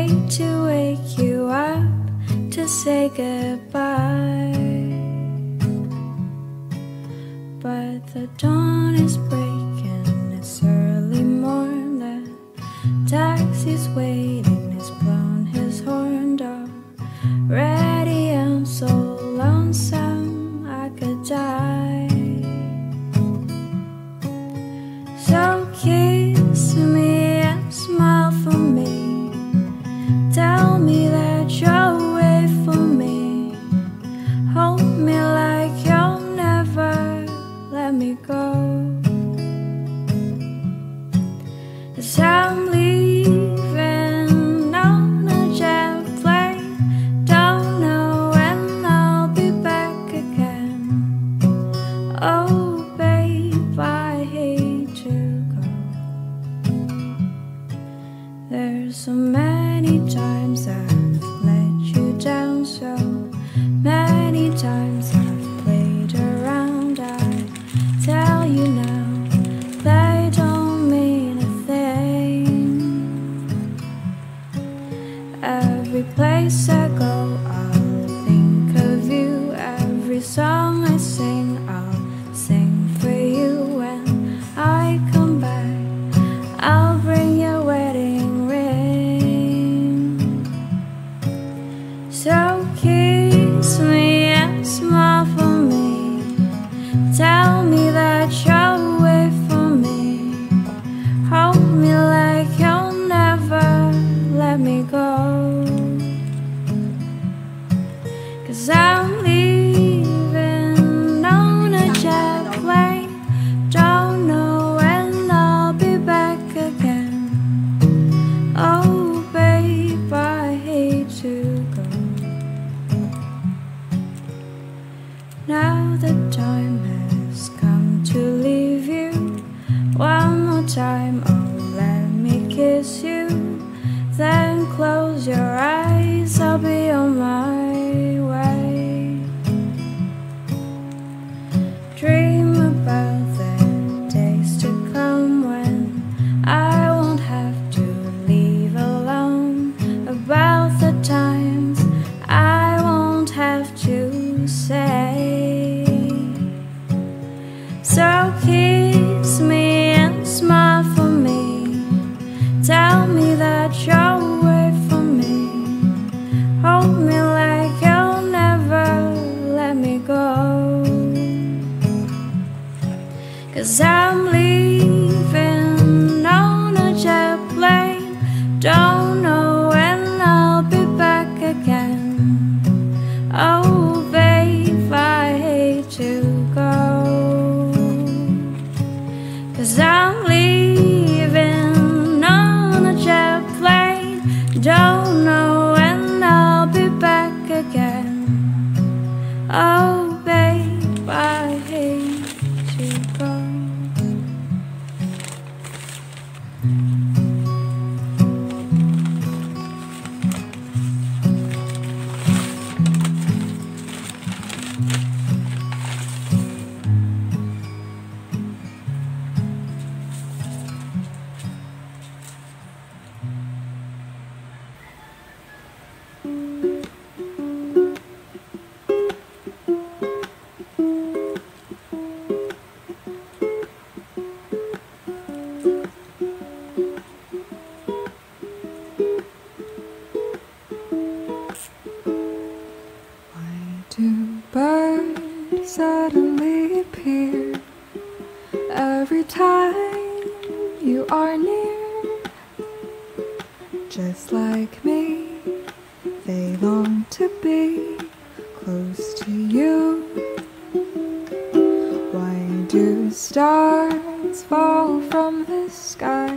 hate to wake you up to say goodbye, but the dawn is breaking, it's early morn. The taxi's waiting, he's blown his horn already. I'm so lonesome I could die. So kiss me and smile for me, tell me that you'll wait for me, hold me like you'll never let me go. 'Cause I'm leaving on a jet plane, don't know when I'll be back again. Oh babe, I hate to go. There's so many times I've let you down, so many times I've played around. I tell you now, they don't mean a thing. Every place I go, I'll think of you. Every song I sing, I'll sing for you. When I come back, I'll bring your wedding ring. So kiss me and smile for me, tell me that you'll wait for me, hold me like you'll never let me go. 'Cause I'm leaving on a jet plane, don't know when I'll be back again. Oh babe, I hate to go. Now the time has come to leave you. One more time, oh let me kiss you, then close your eyes, I'll be on my way. Dream about the days to come when I won't have to leave alone, about the times I won't have to say. So kiss me and smile for me, tell me that you'll wait for me, hold me like you'll never let me go. 'Cause I'm leaving on a jet plane, don't know when I'll be back again. Oh babe, I hate to go. 'Cause I'm leaving on a jet plane, don't know when I'll be back again. Oh babe, I hate to go. Birds suddenly appear every time you are near. Just like me, they long to be close to you. Why do stars fall from the sky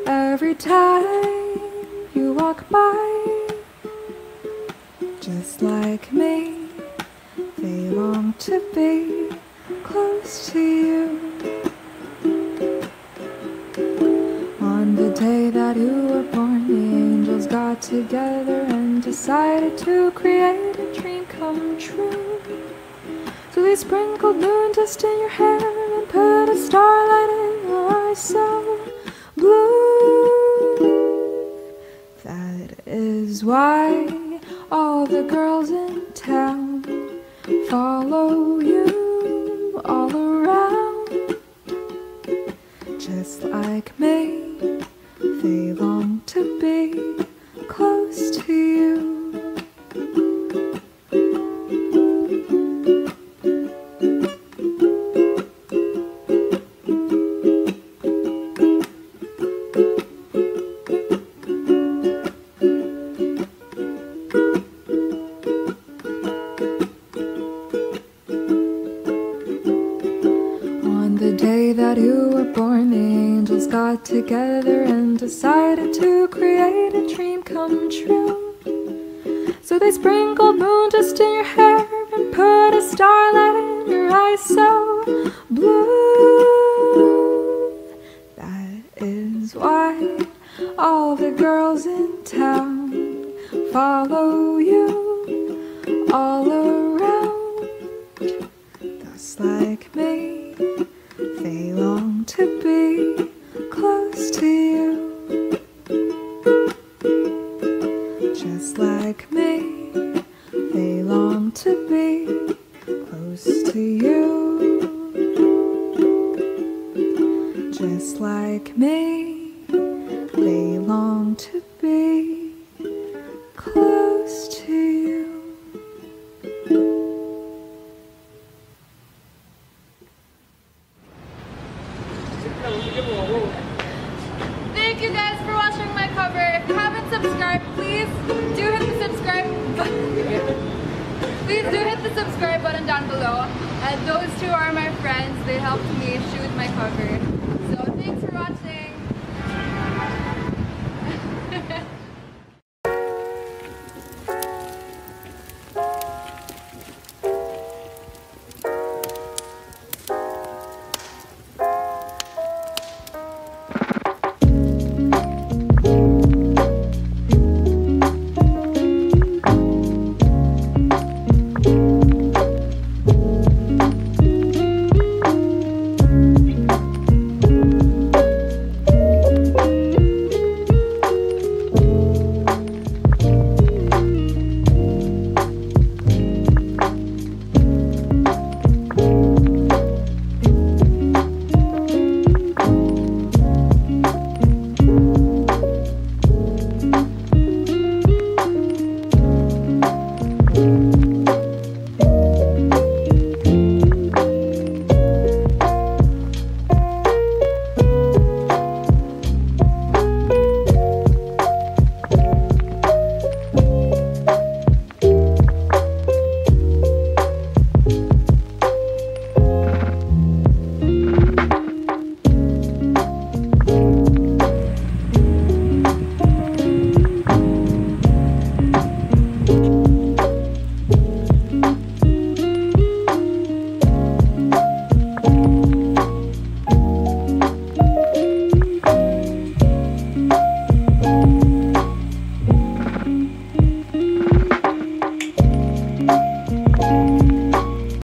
every time you walk by? Just like me, they long to be close to you. On the day that you were born, the angels got together and decided to create a dream come true. So they sprinkled moon dust in your hair and put a starlight in your eyes so blue that That is why all the girls in town follow you all around. Just like me, they long to be close to you. The day that you were born, the angels got together and decided to create a dream come true. So they sprinkled moon dust in your hair and put a starlight in your eyes so blue. That is why all the girls in town follow you all around. Just like me, they long to be close to you. Just like me, they long to be close to you. Just like me, they long to be close to you. Thank you guys for watching my cover. If you haven't subscribed, please do hit the subscribe button. Please do hit the subscribe button down below. And those two are my friends. They helped me shoot my cover. So thanks for watching.